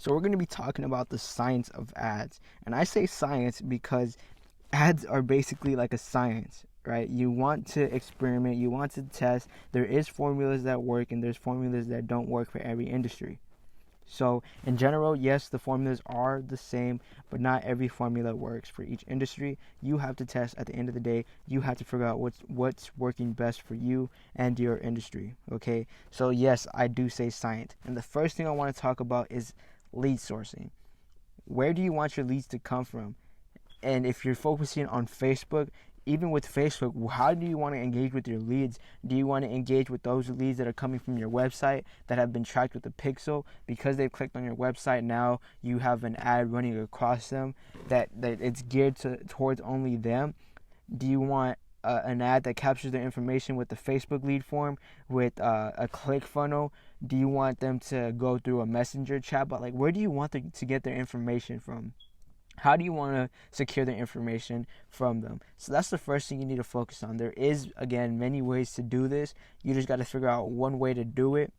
So we're going to be talking about the science of ads. And I say science because ads are basically like a science, right? You want to experiment, you want to test. There is formulas that work and there's formulas that don't work for every industry. So in general, yes, the formulas are the same, but not every formula works for each industry. You have to test at the end of the day. You have to figure out what's working best for you and your industry. Okay. So yes, I do say science. And the first thing I want to talk about is lead sourcing. Where do you want your leads to come from? And if you're focusing on Facebook, even with Facebook, how do you want to engage with your leads? Do you want to engage with those leads that are coming from your website that have been tracked with a pixel because they've clicked on your website? Now you have an ad running across them that it's geared towards only them. Do you want an ad that captures their information with the Facebook lead form with a click funnel? Do you want them to go through a messenger chat? But like, where do you want them to get their information from? How do you want to secure the information from them? So that's the first thing you need to focus on. There is, again, many ways to do this. You just got to figure out one way to do it.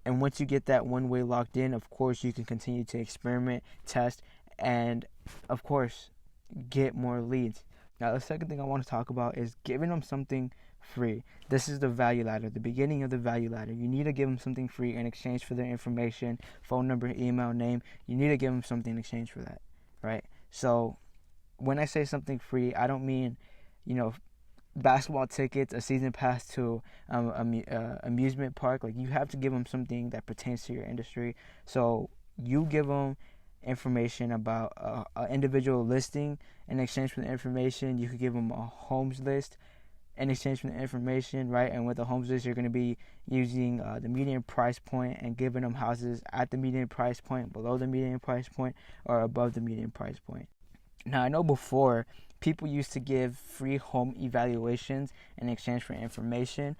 And once you get that one way locked in, of course, you can continue to experiment, test, and, of course, get more leads. Now, the second thing I want to talk about is giving them something free. This is the value ladder, the beginning of the value ladder. You need to give them something free in exchange for their information, phone number, email, name. You need to give them something in exchange for that. Right? So when I say something free, I don't mean, basketball tickets, a season pass to amusement park. Like, you have to give them something that pertains to your industry. So you give them information about an individual listing in exchange for the information. You could give them a homes list in exchange for the information, right? And with the homes list, you're going to be using the median price point and giving them houses at the median price point, below the median price point, or above the median price point. Now, I know before, people used to give free home evaluations in exchange for information.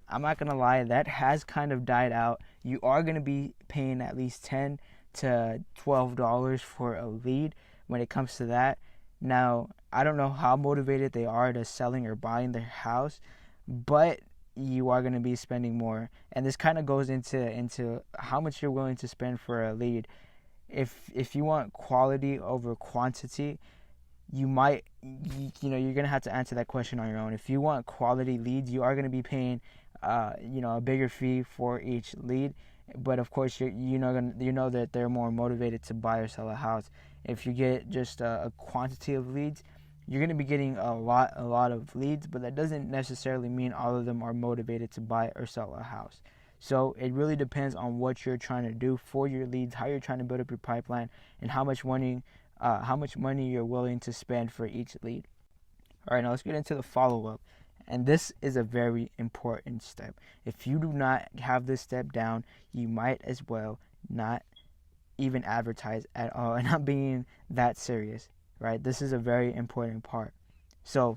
I'm not going to lie, that has kind of died out. You are going to be paying at least $10 to $12 for a lead when it comes to that. Now, I don't know how motivated they are to selling or buying their house, but you are going to be spending more. And this kind of goes into how much you're willing to spend for a lead. If you want quality over quantity, you're going to have to answer that question on your own. If you want quality leads, you are going to be paying a bigger fee for each lead. But of course, you know that they're more motivated to buy or sell a house. If you get just a quantity of leads, you're going to be getting a lot of leads, but that doesn't necessarily mean all of them are motivated to buy or sell a house. So it really depends on what you're trying to do for your leads, how you're trying to build up your pipeline, and how much money you're willing to spend for each lead. All right, now let's get into the follow-up. And this is a very important step. If you do not have this step down, you might as well not even advertise at all and not being that serious, right? This is a very important part. So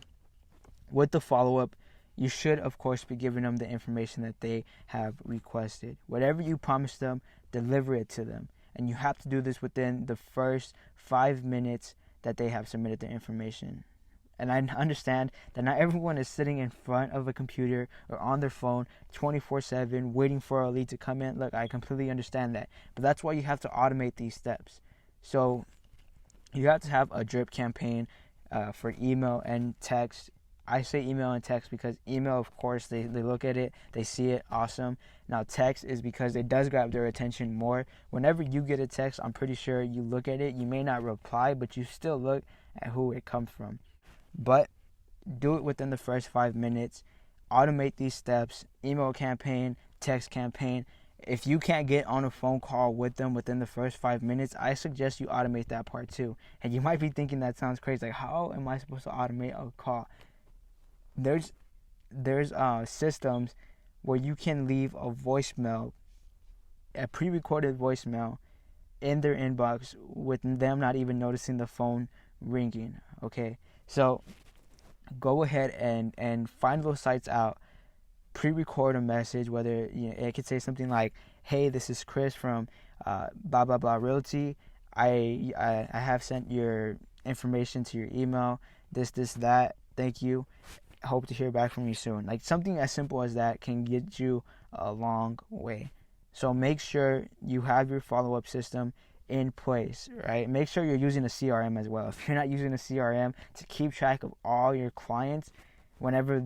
with the follow-up, you should, of course, be giving them the information that they have requested. Whatever you promise them, deliver it to them. And you have to do this within the first 5 minutes that they have submitted the information. And I understand that not everyone is sitting in front of a computer or on their phone 24/7 waiting for a lead to come in. Look, I completely understand that. But that's why you have to automate these steps. So you have to have a drip campaign for email and text. I say email and text because email, of course, they look at it, they see it, awesome. Now text is because it does grab their attention more. Whenever you get a text, I'm pretty sure you look at it. You may not reply, but you still look at who it comes from. But do it within the first 5 minutes. Automate these steps. Email campaign, text campaign. If you can't get on a phone call with them within the first 5 minutes, I suggest you automate that part too. And you might be thinking that sounds crazy. Like, how am I supposed to automate a call? There's systems where you can leave a voicemail, a pre-recorded voicemail, in their inbox with them not even noticing the phone ringing. Okay, so go ahead and find those sites out. Pre-record a message, whether it could say something like, "Hey, this is Chris from blah blah blah Realty. I have sent your information to your email. This that. Thank you. Hope to hear back from you soon." Like, something as simple as that can get you a long way. So make sure you have your follow-up system in place, right? Make sure you're using a CRM as well. If you're not using a CRM to keep track of all your clients, whenever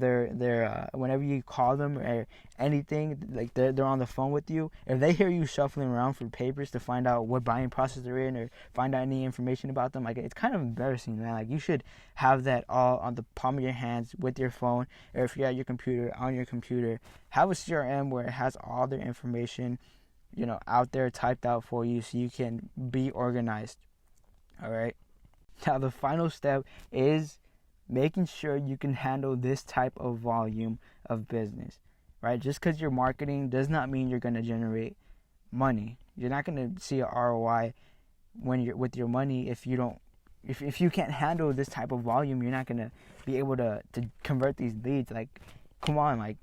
whenever you call them or anything, like they're on the phone with you, if they hear you shuffling around for papers to find out what buying process they're in or find out any information about them, like it's kind of embarrassing, man. Like you should have that all on the palm of your hands with your phone, or if you're at your computer, on your computer, have a CRM where it has all their information, out there typed out for you so you can be organized. All right. Now the final step is making sure you can handle this type of volume of business, right? Just because you're marketing does not mean you're going to generate money. You're not going to see a ROI when you're with your money if you don't. If you can't handle this type of volume, you're not going to be able to convert these leads. Like, come on, like,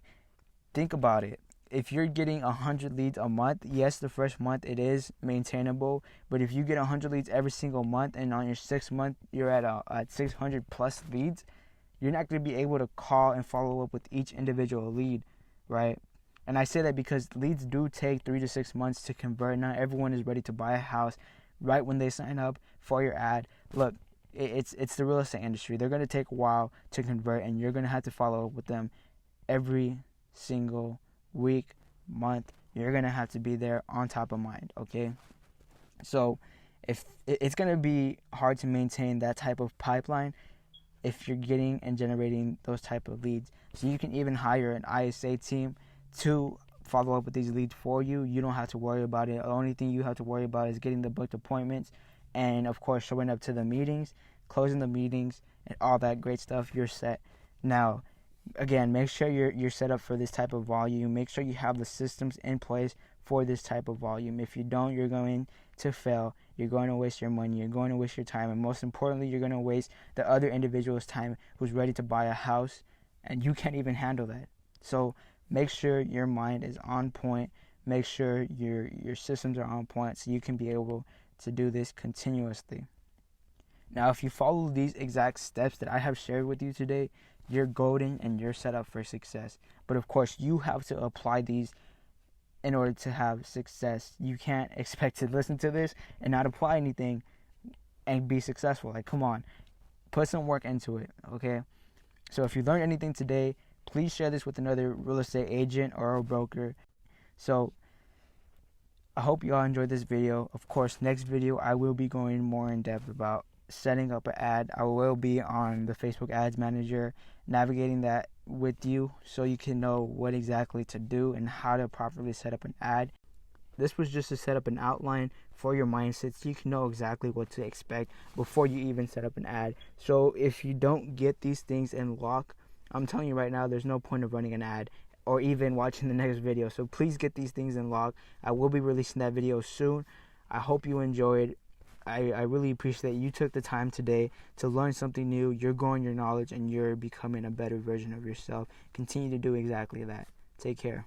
think about it. If you're getting 100 leads a month, yes, the first month it is maintainable. But if you get 100 leads every single month, and on your 6th month you're at 600 plus leads, you're not going to be able to call and follow up with each individual lead, right? And I say that because leads do take 3 to 6 months to convert. Not everyone is ready to buy a house right when they sign up for your ad. Look, it's the real estate industry. They're going to take a while to convert, and you're going to have to follow up with them every single week, month. You're going to have to be there on top of mind, okay? So if it's going to be hard to maintain that type of pipeline if you're getting and generating those type of leads. So you can even hire an ISA team to follow up with these leads for you. You don't have to worry about it. The only thing you have to worry about is getting the booked appointments and, of course, showing up to the meetings, closing the meetings, and all that great stuff. You're set. Now, again, make sure you're set up for this type of volume. Make sure you have the systems in place for this type of volume. If you don't, you're going to fail. You're going to waste your money. You're going to waste your time. And most importantly, you're going to waste the other individual's time who's ready to buy a house, and you can't even handle that. So make sure your mind is on point. Make sure your systems are on point so you can be able to do this continuously. Now, if you follow these exact steps that I have shared with you today, you're golden and you're set up for success. But of course, you have to apply these in order to have success. You can't expect to listen to this and not apply anything and be successful. Like, come on, put some work into it, okay? So if you learned anything today, please share this with another real estate agent or a broker. So I hope you all enjoyed this video. Of course, next video I will be going more in depth about setting up an ad. I will be on the Facebook Ads Manager, navigating that with you so you can know what exactly to do and how to properly set up an ad. This was just to set up an outline for your mindset so you can know exactly what to expect before you even set up an ad. So if you don't get these things in lock, I'm telling you right now, there's no point of running an ad or even watching the next video. So please get these things in lock. I will be releasing that video soon. I hope you enjoyed. I really appreciate that you took the time today to learn something new. You're growing your knowledge and you're becoming a better version of yourself. Continue to do exactly that. Take care.